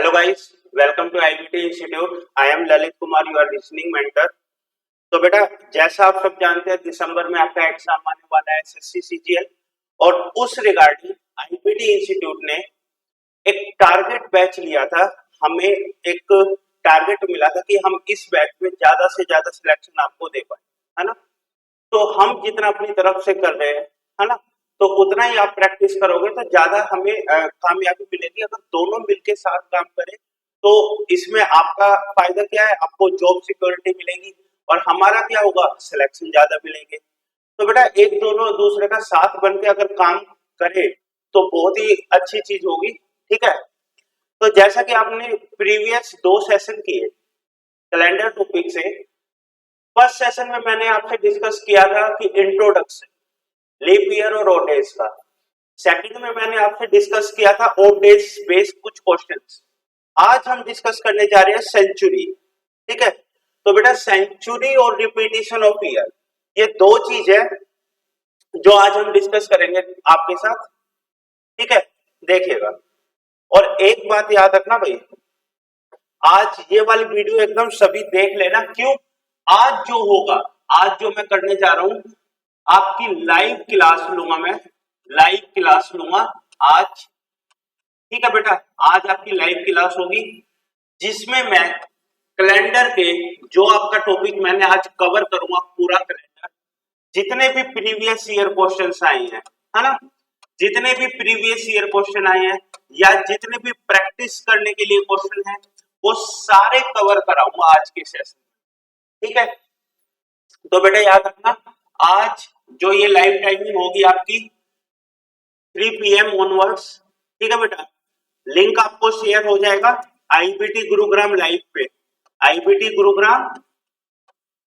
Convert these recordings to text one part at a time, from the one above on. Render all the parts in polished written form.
Hello guys, welcome to IBT institute. I am Lalit Kumar, your reasoning mentor. तो बेटा, जैसा आप सब जानते हैं, दिसंबर में आपका एग्जाम आने वाला है एसएससी सीजीएल, और उस रिगार्डिंग आईबीटी इंस्टीट्यूट ने एक टारगेट बैच लिया था। हमें एक टारगेट मिला था कि हम इस बैच में ज्यादा से ज्यादा सिलेक्शन आपको दे पाए, है ना। तो हम जितना अपनी तरफ से कर रहे हैं, है ना, तो उतना ही आप प्रैक्टिस करोगे तो ज्यादा हमें कामयाबी मिलेगी। अगर दोनों मिलके साथ काम करें तो इसमें आपका फायदा क्या है, आपको जॉब सिक्योरिटी मिलेगी और हमारा क्या होगा, सिलेक्शन ज्यादा मिलेंगे। तो बेटा, एक दोनों दूसरे का साथ बन के अगर काम करे तो बहुत ही अच्छी चीज होगी, ठीक है। तो जैसा कि आपने प्रीवियस 2 सेशन किए कैलेंडर टॉपिक से, फर्स्ट सेशन में मैंने आपसे डिस्कस किया था कि इंट्रोडक्शन, लीप ईयर और ओड डेज का। सेकंड में मैंने आपसे डिस्कस किया था ओड डेज बेस्ड कुछ क्वेश्चंस। आज हम डिस्कस करने जा रहे हैं सेंचुरी, ठीक है। तो बेटा, सेंचुरी और रिपीटिशन ऑफ ईयर, ये दो चीज है जो आज हम डिस्कस करेंगे आपके साथ, ठीक है। देखिएगा, और एक बात याद रखना भाई, आज ये वाली वीडियो एकदम सभी देख लेना। क्यों? आज जो होगा, आज जो मैं करने जा रहा हूं, आपकी लाइव क्लास लूंगा मैं, लाइव क्लास लूंगा आज, ठीक है बेटा। आज आपकी लाइव क्लास होगी जिसमें मैं कैलेंडर के जो आपका टॉपिक मैंने आज कवर करूंगा, पूरा कैलेंडर, जितने भी प्रीवियस ईयर क्वेश्चंस आए हैं, है ना, जितने भी प्रीवियस ईयर क्वेश्चन आए हैं या जितने भी प्रैक्टिस करने के लिए क्वेश्चन हैं, वो सारे कवर कराऊंगा आज के सेशन में, ठीक है। तो बेटा याद रखना, आज जो ये लाइव टाइमिंग होगी आपकी 3 PM ऑनवर्ड्स, ठीक है बेटा। लिंक आपको शेयर हो जाएगा आईबीटी गुरुग्राम लाइव पे, आईबीटी गुरुग्राम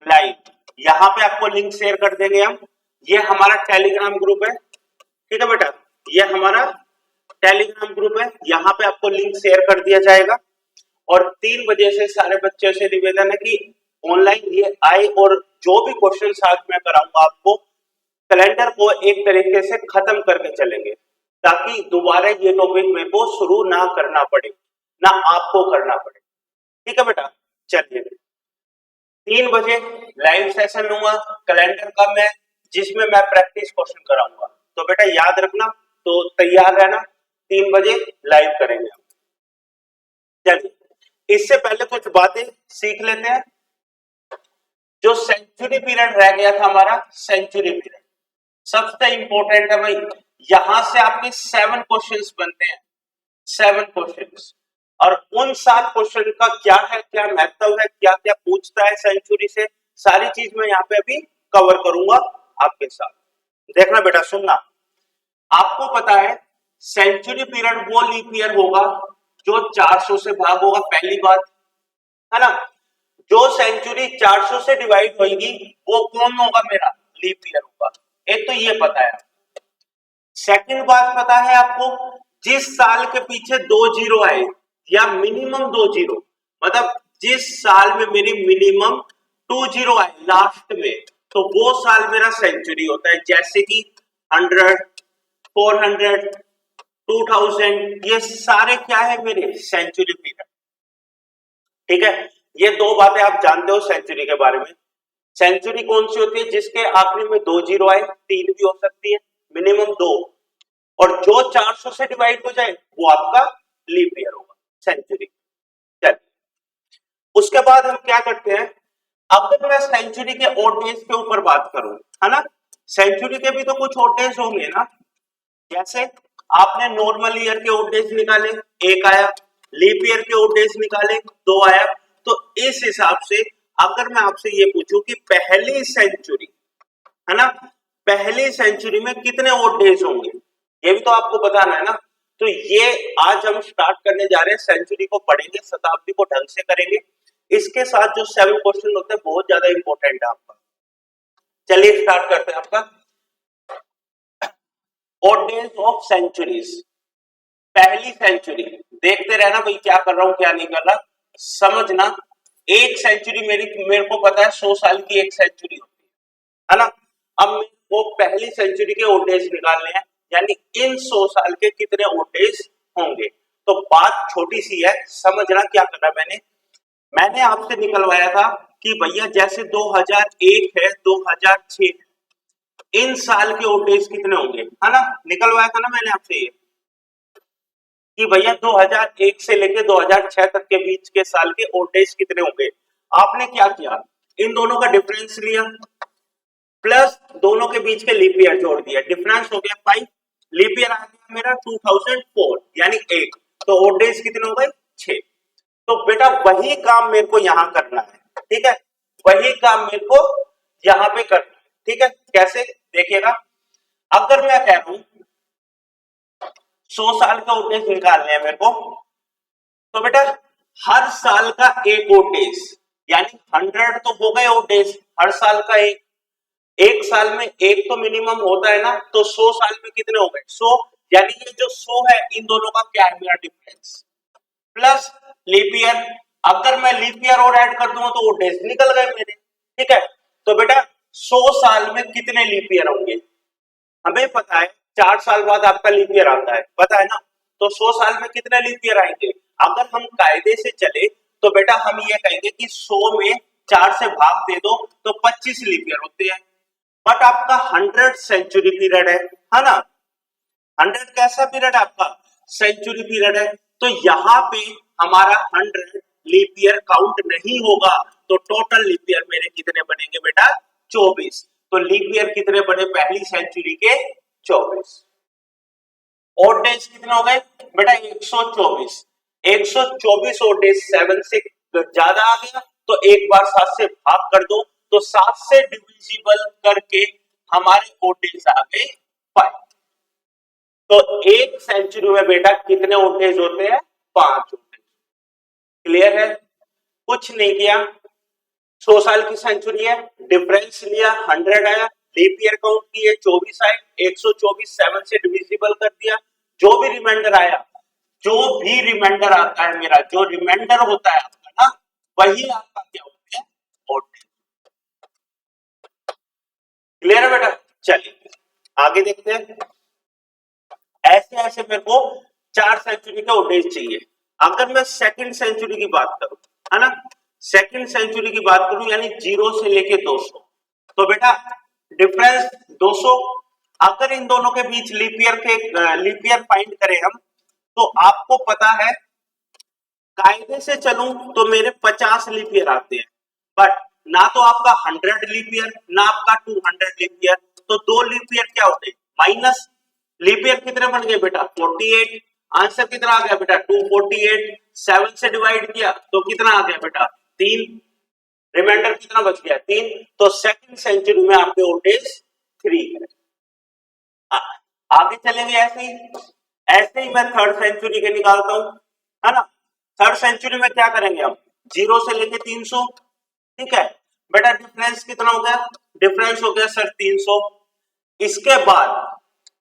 लाइव, यहाँ पे आपको लिंक शेयर कर देंगे हम। ये हमारा टेलीग्राम ग्रुप है, ठीक है बेटा, ये हमारा टेलीग्राम ग्रुप है, यहाँ पे आपको लिंक शेयर कर दिया जाएगा। और 3 बजे से सारे बच्चों से निवेदन है कि ऑनलाइन ये आए, और जो भी क्वेश्चन आज मैं कराऊंगा आपको, कैलेंडर को एक तरीके से खत्म करके चलेंगे, ताकि दोबारा ये टॉपिक मेरे को शुरू ना करना पड़े, ना आपको करना पड़े, ठीक है बेटा। चलिए, 3 बजे लाइव सेशन लूंगा कैलेंडर का मैं, जिसमें मैं प्रैक्टिस क्वेश्चन कराऊंगा। तो बेटा याद रखना, तो तैयार रहना, 3 बजे लाइव करेंगे हम। चलिए, इससे पहले कुछ बातें सीख लेते हैं। जो सेंचुरी पीरियड रह गया था हमारा, सेंचुरी पीरियड सबसे इंपॉर्टेंट है भाई। यहां से आपके 7 क्वेश्चंस बनते हैं, 7 क्वेश्चंस, और उन 7 क्वेश्चन का क्या है, क्या महत्व है, क्या क्या पूछता है सेंचुरी से, सारी चीज मैं यहाँ पे अभी कवर करूंगा आपके साथ। देखना बेटा, सुनना। आपको पता है सेंचुरी पीरियड वो लीप ईयर होगा जो 400 से भाग होगा, पहली बात, है ना। जो सेंचुरी 400 से डिवाइड होगी वो कौन होगा, मेरा लीप ईयर होगा। एक तो ये पता है। सेकंड बात पता है आपको, जिस साल के पीछे 2 जीरो आए या मिनिमम 2 जीरो, मतलब जिस साल में मेरी मिनिमम 2 जीरो आए लास्ट में, तो वो साल मेरा सेंचुरी होता है। जैसे कि 100, 400, 2000, ये सारे क्या है मेरे सेंचुरी पीरियड, ठीक है। ये 2 बातें आप जानते हो सेंचुरी के बारे में। सेंचुरी कौन सी होती है, जिसके आखिरी में 2 जीरो आए, 3 भी हो सकती है, मिनिमम 2, और जो 400 से डिवाइड हो जाए वो आपका लीप ईयर होगा, सेंचुरी। चल, उसके बाद हम क्या करते हैं, अगर मैं सेंचुरी के ऑड डेज के ऊपर बात करूं, है ना, सेंचुरी के भी तो कुछ ऑड डेज होंगे ना। जैसे आपने नॉर्मल ईयर के ऑड डेज निकाले, 1 आया, लीप ईयर के ऑड डेज निकाले, 2 आया। तो इस हिसाब से अगर मैं आपसे ये पूछूं कि पहली सेंचुरी, है ना, पहली सेंचुरी में कितने ऑड डेज होंगे, ये भी तो आपको बताना है ना। तो ये आज हम स्टार्ट करने जा रहे हैं, सेंचुरी को पढ़ेंगे, शताब्दी को ढंग से करेंगे। इसके साथ जो 7 क्वेश्चन होते हैं बहुत ज्यादा इंपॉर्टेंट है आपका। चलिए स्टार्ट करते हैं आपका ऑड डेज ऑफ सेंचुरीज। पहली सेंचुरी देखते रहना भाई, क्या कर रहा हूं क्या नहीं कर रहा, समझना। एक सेंचुरी मेरे को पता है 100 साल की एक सेंचुरी होती है ना। अब मेरे को पहली सेंचुरी के ऑड डेज निकालने हैं, यानी इन 100 साल के कितने ऑड डेज होंगे। तो बात छोटी सी है, समझना क्या करना। मैंने आपसे निकलवाया था कि भैया जैसे 2001 है, 2006 है, इन साल के ओड डेज कितने होंगे, है ना। निकलवाया था ना मैंने आपसे ये कि भैया 2001 से लेके 2006 तक के बीच के साल के ओड डेज कितने होंगे। आपने क्या किया, इन दोनों का डिफरेंस लिया प्लस दोनों के बीच के लीप ईयर जोड़ दिया, डिफरेंस हो गया 5, लीप ईयर आ गया मेरा 2004 यानी 1, तो ओड डेज कितने हो गए 6। तो बेटा वही काम मेरे को यहां करना है, ठीक है, वही काम मेरे को यहां पे करना है, ठीक है। कैसे देखिएगा, अगर मैं कह रहा हूं 100 साल का ओड डेज निकालने हैं मेरे को, तो बेटा हर साल का एक ओड डेज यानी 100 तो हो गए ओड डेज, हर साल का एक साल में एक तो मिनिमम होता है ना, तो 100 साल में कितने हो गए 100, यानी ये जो 100 है इन दोनों का क्या है मेरा डिफरेंस, प्लस लीप ईयर। अगर मैं लीप ईयर और ऐड कर दूंगा तो वो डेज निकल गए मेरे, ठीक है। तो बेटा 100 साल में कितने लीप ईयर होंगे, हमें पता है 4 साल बाद आपका लीप ईयर आता है, पता है ना। तो 100 साल में कितने लीप ईयर आएंगे, अगर हम कायदे से चले तो बेटा हम ये कहेंगे कि 100 में 4 से भाग दे दो तो 25 लीप ईयर होते हैं। बट आपका 100 सेंचुरी पीरियड है ना, 100 कैसा पीरियड है आपका, सेंचुरी पीरियड है। तो यहाँ पे हमारा 100 लीप ईयर काउंट नहीं होगा, तो टोटल लीप ईयर मेरे कितने बनेंगे बेटा 24। तो लीप ईयर कितने बने पहली सेंचुरी के 24। ओड डेज कितने हो गए बेटा 124, 124 ओड डेज 7 से ज्यादा आ गया तो एक बार 7 से भाग कर दो, तो 7 से डिविजिबल करके हमारे ओड डेज आ गए 5। तो एक सेंचुरी में बेटा कितने ओड डेज होते हैं 5 ओड डेज। क्लियर है, कुछ नहीं किया, 100 साल की सेंचुरी है, डिफरेंस लिया 100 आया, लीप ईयर काउंट किए 24 आए, 124 7 से डिविजिबल कर दिया, जो भी रिमाइंडर आया, जो भी रिमाइंडर आता है मेरा, जो रिमाइंडर होता है आपका ना, वही आपका क्या होता है ओड डेज। क्लियर है बेटा, चलिए आगे देखते हैं। ऐसे ऐसे मेरे को 4 सेंचुरी के ओड डेज चाहिए। अगर मैं सेकंड सेंचुरी की बात करूं, है ना, सेकंड सेंचुरी की बात करूं यानी 0 से लेके 200, तो बेटा डिफरेंस 200। अगर इन दोनों के बीच लीप ईयर फाइंड करें हम, तो आपको पता है कायदे से चलूं तो मेरे 50 लीप ईयर आते हैं, बट ना तो आपका 100 लीप ईयर ना आपका 200 लीप ईयर, तो 2 लीप ईयर क्या होते हैं माइनस। लीप ईयर कितने बन गए बेटा 48, आंसर कितना आ गया बेटा 248, 7 से डिवाइड किया तो कितना आ गया बेटा 3, रिमाइंडर कितना बच गया 3, तो सेकंड सेंचुरी में आपके ओड डेज 3 है। आगे चलेंगे ऐसे ही मैं थर्ड सेंचुरी के निकालता हूं, है ना। थर्ड सेंचुरी में क्या करेंगे हम 0 से लेके 300, ठीक है बेटा, डिफरेंस कितना हो गया, डिफरेंस हो गया सर 300। इसके बाद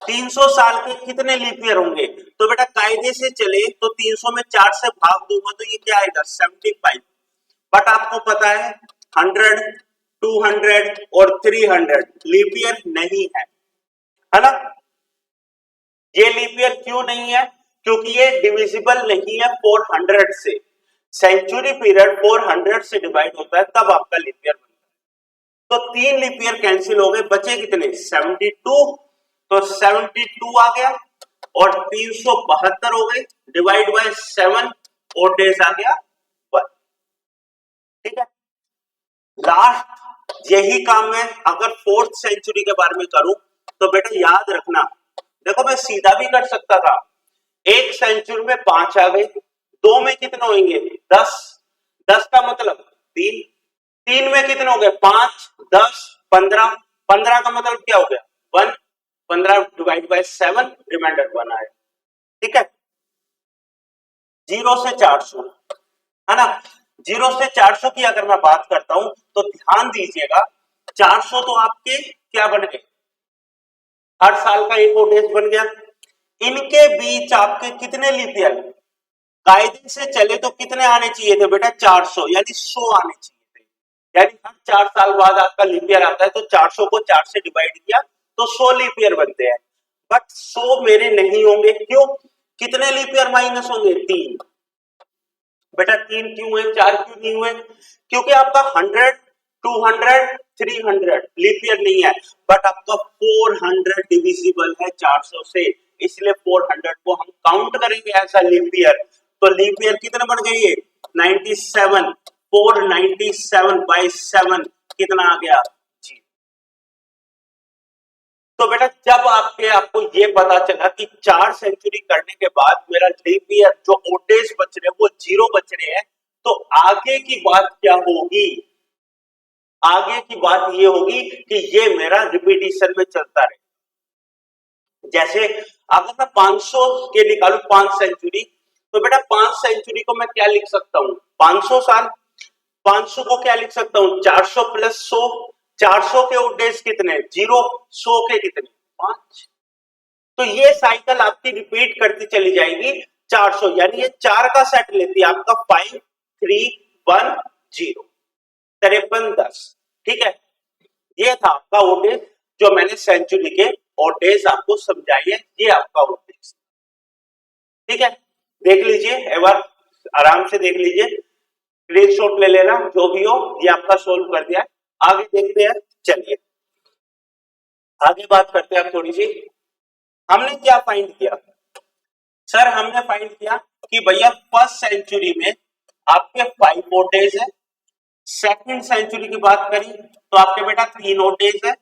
300 साल के कितने लीप ईयर होंगे, तो बेटा कायदे से चले तो 300 में 4 से भाग दूंगा तो ये क्या आएगा 75, बट आपको पता है 100 200 और 300 लीप ईयर नहीं है ना। ये लीप ईयर क्यों नहीं है, क्योंकि ये डिविजिबल नहीं है 400 से, सेंचुरी पीरियड 400 से डिवाइड होता है तब आपका लीप ईयर बनता है। तो 3 लीप ईयर कैंसिल हो गए, बचे कितने 72, तो 72 आ गया और 372 हो गए, डिवाइड बाय 7 ओड डेज आ गया 1, ठीक है। लास्ट यही काम मैं अगर फोर्थ सेंचुरी के बारे में करूं तो बेटा याद रखना, देखो मैं सीधा भी कर सकता था, एक सेंचुरी में 5 आ गए, 2 में कितने होंगे 10, 10 का मतलब 3, 3 में कितने हो गए 5 10 15, 15 का मतलब क्या हो गया 1, 15 डिवाइड बाय 7 रिमाइंडर 1 आया, ठीक है। 0 से 400 है ना, 0 से 400 की अगर मैं बात करता हूं तो ध्यान दीजिएगा 400 तो आपके क्या बन गए, हर साल का एक ओड डेज बन गया। इनके बीच आपके कितने लीप ईयर, कायदे से चले तो कितने आने चाहिए थे बेटा 400 यानी 100 आने चाहिए थे, यानी हर 4 साल बाद आपका लीप ईयर आता है तो 400 को 4 से डिवाइड किया तो 100 लीप ईयर बनते हैं, बट 100 मेरे नहीं होंगे, क्यों, कितने लीप ईयर माइनस होंगे? 3। बेटा 3 क्यों है, 4 क्यों नहीं हुए? क्योंकि आपका 100, 200, 300 लीप ईयर नहीं है, बट आपका 400 डिविजिबल है 400 से, इसलिए 400 को हम काउंट करेंगे ऐसा लीप ईयर। तो लीप ईयर कितने बन गए? ये 97, 497 बाई 7 कितना आ गया? जी। तो बेटा जब आपको ये पता चला कि 4 सेंचुरी करने के बाद मेरा लीप ईयर जो ओडेज बच रहे वो 0 बच रहे हैं, तो आगे की बात क्या होगी? आगे की बात ये होगी कि ये मेरा रिपीटिशन में चलता रहे। जैसे अगर मैं 500 के निकालू 5 सेंचुरी, तो बेटा 5 सेंचुरी को मैं क्या लिख सकता हूं? 500 साल। 500 को क्या लिख सकता हूं? 400 प्लस 100। 400 के डेज कितने? 0। 100 के कितने? 5। तो ये साइकिल आपकी रिपीट करती चली जाएगी 400, यानी ये 4 का सेट लेती है आपका 5, 3, 1, 0, 53, 10। ठीक है, ये था आपका ओडेज जो मैंने सेंचुरी के ओडेज आपको समझाई है, ये आपका ओडेज। ठीक है, देख लीजिए एक बार, आराम से देख लीजिए, स्क्रीनशॉट ले लेना जो भी हो, ये आपका सोल्व कर दिया है। आगे देखते हैं, चलिए आगे बात करते हैं थोड़ी सी। हमने क्या फाइंड किया सर? हमने फाइंड किया कि भैया फर्स्ट सेंचुरी में आपके 5 ओड डेज है, सेकंड सेंचुरी की बात करी तो आपके बेटा 3 ओड डेज है,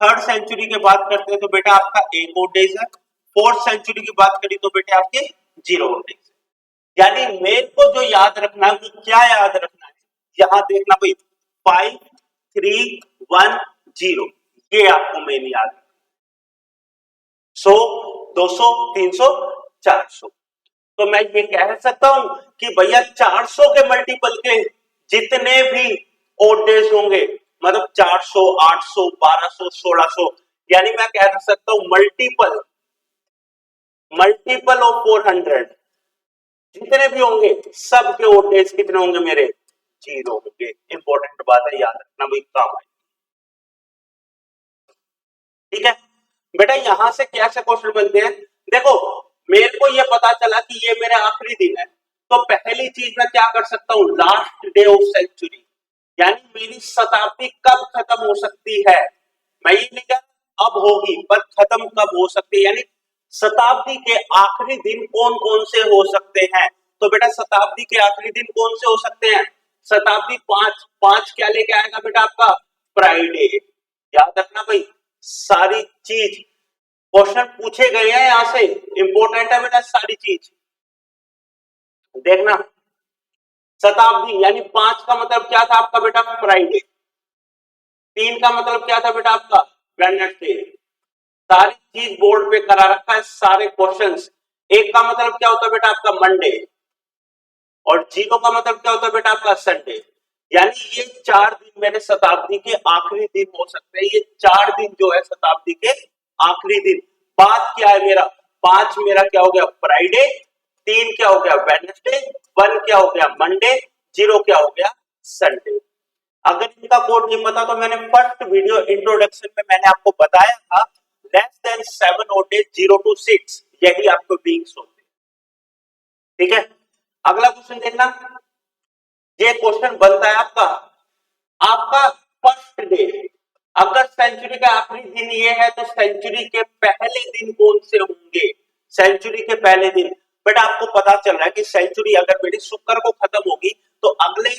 थर्ड सेंचुरी की बात करते हैं तो बेटा आपका 1 ओड डेज है, फोर्थ सेंचुरी की बात करी तो बेटा आपके 0 ओड डेज है। यानी मेरे को जो याद रखना है वो क्या याद रखना है? यहां देखना भाई, 5, 3, 1, 0, ये आपको मेन याद है। 100, 200, 300, 400। तो मैं ये कह सकता हूं कि भैया 400 के मल्टीपल के जितने भी ओड डेज होंगे, मतलब 400, 800, 1200, 1600, यानी मैं कह सकता हूं मल्टीपल ऑफ 400 जितने भी होंगे सब के ओड डेज कितने होंगे मेरे? 0 होंगे। इंपॉर्टेंट बात है, याद रखना भाई, काम है। ठीक है बेटा, यहां से कैसे क्वेश्चन बनते हैं? देखो मेरे को ये पता चला कि ये मेरा आखिरी दिन है, तो पहली चीज मैं क्या कर सकता हूं? लास्ट डे ऑफ सेंचुरी, यानी मेरी शताब्दी कब खत्म हो सकती है। मैं ये नहीं कह अब होगी, पर खत्म कब हो सकती है, यानी शताब्दी के आखिरी दिन कौन कौन से हो सकते हैं। तो बेटा शताब्दी के आखिरी दिन कौन से हो सकते हैं? शताब्दी 5 क्या लेके आएगा बेटा? आपका फ्राइडे। याद रखना भाई, सारी चीज क्वेश्चन पूछे गए हैं यहां से, इंपॉर्टेंट है बेटा सारी चीज देखना। शताब्दी यानी 5 का मतलब क्या था आपका बेटा? फ्राइडे। 3 का मतलब क्या था बेटा आपका? वेडनेसडे। सारी चीज बोर्ड पे करा रखा है, सारे क्वेश्चंस। 1 का मतलब क्या होता है बेटा आपका? मंडे। और 0 का मतलब क्या होता है बेटा आपका? संडे। यानी ये 4 दिन मेरे शताब्दी के आखिरी दिन हो सकते हैं। ये 4 दिन जो है शताब्दी के आखिरी दिन। बात क्या है मेरा? 5 मेरा क्या हो गया? फ्राइडे। 3 क्या हो गया? वेडनेसडे। 1 क्या हो गया? मंडे। 0 क्या हो गया? संडे। अगर इनका कोड नहीं पता तो मैंने फर्स्ट वीडियो इंट्रोडक्शन में मैंने आपको बताया था, less than 7 odd days 0 to 6 यही आपको बीइंग्स होते हैं। ठीक है, अगला क्वेश्चन देखना। ये क्वेश्चन बनता है आपका फर्स्ट डे। अगर सेंचुरी का आखिरी दिन ये है तो सेंचुरी के पहले दिन कौन से होंगे? सेंचुरी के पहले दिन बेटा आपको पता चल रहा है कि सेंचुरी अगर मेरी शुक्र को खत्म होगी तो अगले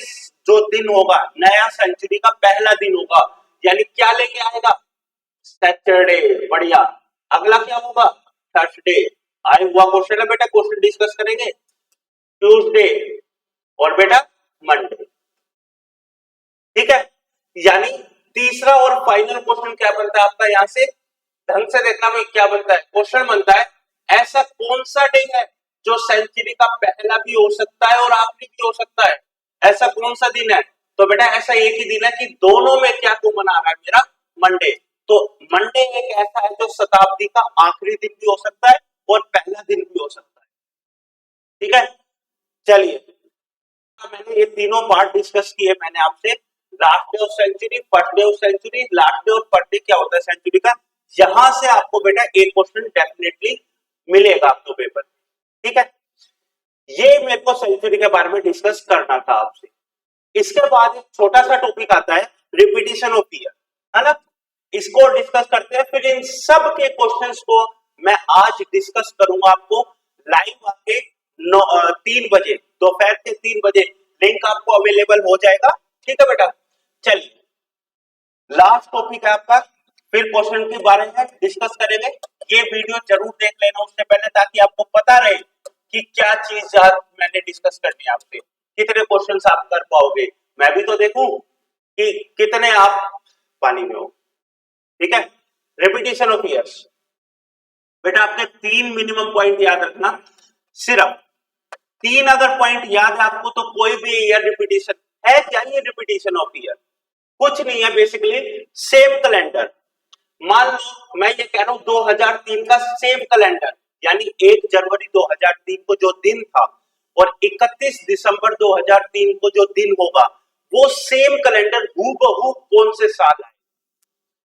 जो दिन होगा नया सेंचुरी का पहला दिन होगा, यानी क्या लेके आएगा? सैटरडे। बढ़िया। अगला क्या होगा? थर्सडे। आए हुआ क्वेश्चन है बेटा, क्वेश्चन डिस्कस करेंगे। ट्यूसडे और बेटा मंडे। ठीक है, यानी तीसरा और फाइनल क्वेश्चन क्या बनता है आपका? यहां से ढंग से देखना भाई, क्या बनता है? क्वेश्चन बनता है ऐसा कौन सा डे है जो सेंचुरी का पहला भी हो सकता है और आखिरी भी हो सकता है? ऐसा कौन सा दिन है? तो बेटा ऐसा एक ही दिन है कि दोनों में क्या कॉमन आ रहा है मेरा? मंडे। तो मंडे एक ऐसा है जो शताब्दी का आखिरी दिन भी हो सकता है और पहला दिन भी हो सकता है। ठीक है, चलिए मैंने ये तीनों पार्ट डिस्कस किए मैंने आपसे। Last day of century, first day of century, last day और फर्स्ट डे क्या होता है सेंचुरी का। यहां से आपको बेटा एक क्वेश्चन डेफिनेटली मिलेगा आपको पेपर। ठीक है, ये मेरे को सेंचुरी के बारे में डिस्कस करना था आपसे। इसके बाद एक छोटा सा टॉपिक आता है रिपीटिशन ऑफ ईयर, है ना, इसको डिस्कस करते हैं। फिर इन सब के क्वेश्चंस को मैं आज डिस्कस करूंगा आपको लाइव आके 3 बजे, दोपहर के 3 बजे लिंक आपको अवेलेबल हो जाएगा। ठीक है बेटा, चलिए लास्ट टॉपिक है आपका, फिर क्वेश्चन के बारे में डिस्कस करेंगे। ये वीडियो जरूर देख लेना उससे पहले, ताकि आपको पता रहे कि क्या चीज मैंने डिस्कस करनी है आपसे, कितने क्वेश्चंस आप कर पाओगे, मैं भी तो देखूं कि कितने आप पानी में हो। ठीक है, रिपीटिशन ऑफ ईयर्स बेटा आपने 3 मिनिमम पॉइंट याद रखना, सिर्फ 3 अगर पॉइंट याद है आपको तो कोई भी ईयर रिपीटिशन है। क्या ये रिपीटिशन ऑफ ईयर कुछ नहीं है, बेसिकली सेम कैलेंडर। मान लो मैं ये कह रहा हूं 2003 का सेम कैलेंडर, यानी 1 जनवरी 2003 को जो दिन था और 31 दिसंबर 2003 को जो दिन होगा, वो सेम कैलेंडर हूबहू कौन से साल है।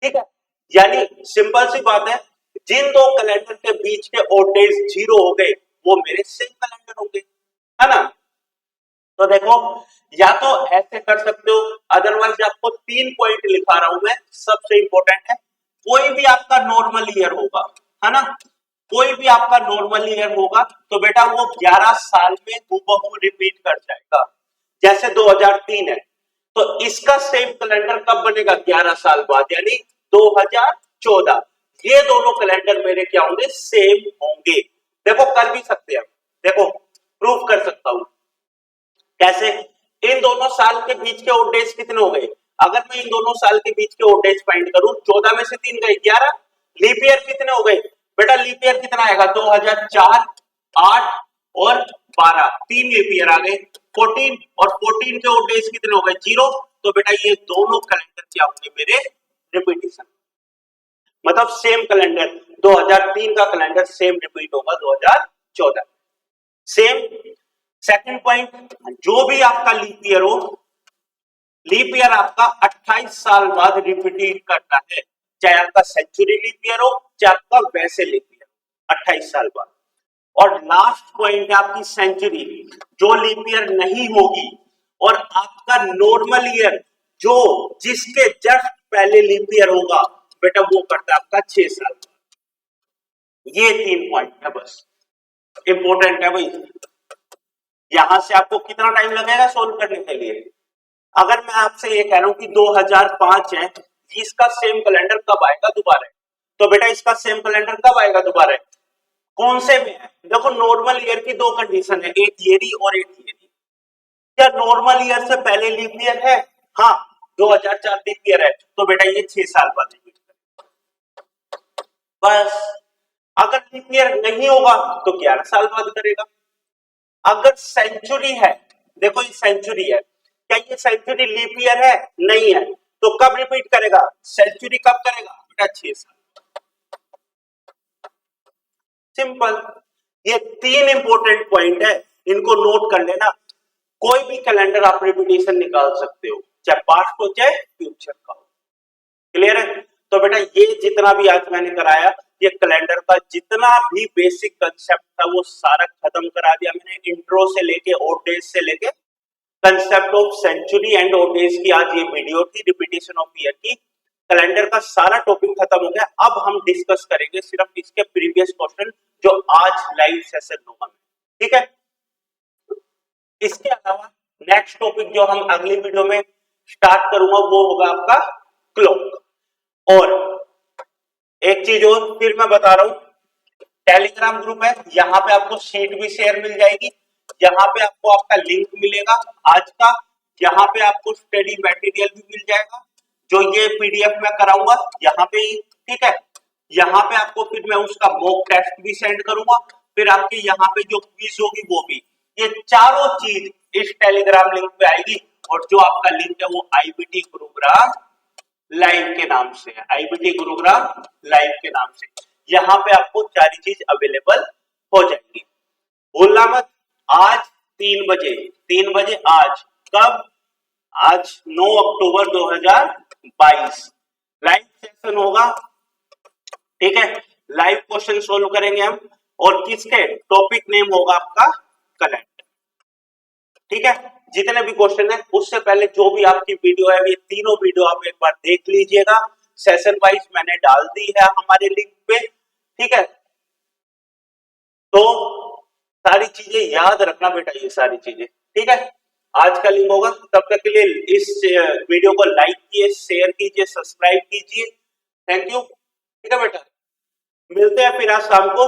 ठीक है, यानी सिंपल सी बात है, जिन दो कैलेंडर के बीच के ऑड डेज 0 हो गए वो मेरे सेम कैलेंडर होंगे, है ना। तो देखो, या तो ऐसे कर सकते हो, अदरवाइज आपको 3 पॉइंट लिखा रहा हूं मैं, सबसे इंपॉर्टेंट है। कोई भी आपका नॉर्मल ईयर होगा, है ना, कोई भी आपका नॉर्मल ईयर होगा तो बेटा वो 11 साल में हूबहू रिपीट कर जाएगा। जैसे 2003 है तो इसका सेम कैलेंडर कब बनेगा, 11 साल बाद, यानी 2014। ये दोनों कैलेंडर मेरे क्या होंगे, सेम होंगे। देखो कर भी सकते हैं, देखो प्रूफ कर सकता हूं कैसे। इन दोनों साल के बीच के ऑड डेज कितने हो गए, अगर मैं इन दोनों साल के बीच के ऑड डेज फाइंड करूं, 14 में से 3 गए 11। लीप ईयर कितने हो गए बेटा, लीप ईयर कितना आएगा, 2004, 8 और 12, 3 लीप ईयर आ गए, 14, और 14 के ऑड डेज कितने हो गए, 0। तो बेटा ये दोनों कैलेंडर क्या होंगे मेरे, रिपीटिशन, मतलब सेम कैलेंडर 2003 का कैलेंडर सेम रिपीट होगा 2014, सेम। सेकंड पॉइंट, जो भी आपका लीप ईयर हो, लीप ईयर आपका 28 साल बाद रिपीट करना है, चाहे आपका सेंचुरी लीप ईयर हो चाहे आपका वैसे लीप ईयर, 28 साल बाद। और लास्ट पॉइंट है आपकी सेंचुरी, जो लीप ईयर नहीं होगी, और आपका नॉर्मल ईयर जो जिसके जस्ट पहले लीप ईयर होगा बेटा वो करता है आपका 6 साल बाद। ये 3 पॉइंट है, बस इंपॉर्टेंट है भाई। यहां से आपको कितना टाइम लगेगा सोल्व करने के लिए। अगर मैं आपसे ये कह रहा हूं कि 2005 है, इसका सेम कैलेंडर कब आएगा दोबारा, तो बेटा इसका सेम कैलेंडर कब आएगा दोबारा, कौन से में है। देखो नॉर्मल ईयर की 2 कंडीशन है, एक ईयरी और एक ईयरी। क्या नॉर्मल ईयर से पहले लीप ईयर है, हाँ 2004 लीप ईयर है, तो बेटा ये 6 साल बाद रिपीट करेगा, बस। अगर लीप ईयर नहीं होगा तो 11 साल बाद करेगा। अगर सेंचुरी है, देखो ये सेंचुरी है, क्या ये सेंचुरी लीप ईयर है, नहीं है, तो कब रिपीट करेगा, सेंचुरी कब करेगा बेटा, 6 साल। सिंपल, ये 3 इंपॉर्टेंट पॉइंट है, इनको नोट कर लेना। कोई भी कैलेंडर आप रिपीटेशन निकाल सकते हो, चाहे पास्ट हो चाहे फ्यूचर का हो। क्लियर है। तो बेटा ये जितना भी आज मैंने कराया, ये कैलेंडर का जितना भी बेसिक कंसेप्ट था वो सारा खत्म करा दिया मैंने, इंट्रो से लेके ऑड डेज से लेके concept of century and odd days की आज ये वीडियो थी, रिपीटेशन ऑफ ईयर की। कैलेंडर का सारा टॉपिक खत्म हो गया। अब हम डिस्कस करेंगे सिर्फ इसके प्रीवियस क्वेश्चन जो आज लाइव सेशन होगा, ठीक है। इसके अलावा नेक्स्ट टॉपिक जो हम अगली वीडियो में स्टार्ट करूंगा वो होगा आपका क्लॉक। और एक चीज और फिर मैं बता रहा हूं, टेलीग्राम ग्रुप है, यहाँ पे आपको शीट भी शेयर मिल जाएगी, यहाँ पे आपको आपका लिंक मिलेगा आज का, यहाँ पे आपको स्टडी मटेरियल भी मिल जाएगा, जो ये पीडीएफ मैं कराऊंगा यहाँ पे ही, ठीक है। यहाँ पे आपको फिर मैं उसका मॉक टेस्ट भी सेंड करूंगा, फिर आपकी यहाँ पे जो क्विज होगी वो भी, ये चारों चीज इस टेलीग्राम लिंक पे आएगी। और जो आपका लिंक है वो आईबीटी गुरुग्राम लाइव के नाम से है, आईबीटी गुरुग्राम लाइव के नाम से, यहाँ पे आपको सारी चीज अवेलेबल हो जाएगी। भूलना मत, आज 3 बजे, 3 बजे आज, कब, आज 9 अक्टूबर 2022 लाइव सेशन होगा, ठीक है। लाइव क्वेश्चन सोल्व करेंगे हम, और किसके टॉपिक नेम होगा आपका कलेक्ट। ठीक है, जितने भी क्वेश्चन है उससे पहले जो भी आपकी वीडियो है ये तीनों वीडियो आप एक बार देख लीजिएगा, सेशन वाइज मैंने डाल दी है हमारे लिंक पे। ठीक है, तो सारी चीजें याद रखना बेटा, ये सारी चीजें। ठीक है, आज का लिंक होगा, तब तक के लिए इस वीडियो को लाइक कीजिए, शेयर कीजिए, सब्सक्राइब कीजिए। Thank you. ठीक है बेटा, मिलते हैं फिर आज शाम को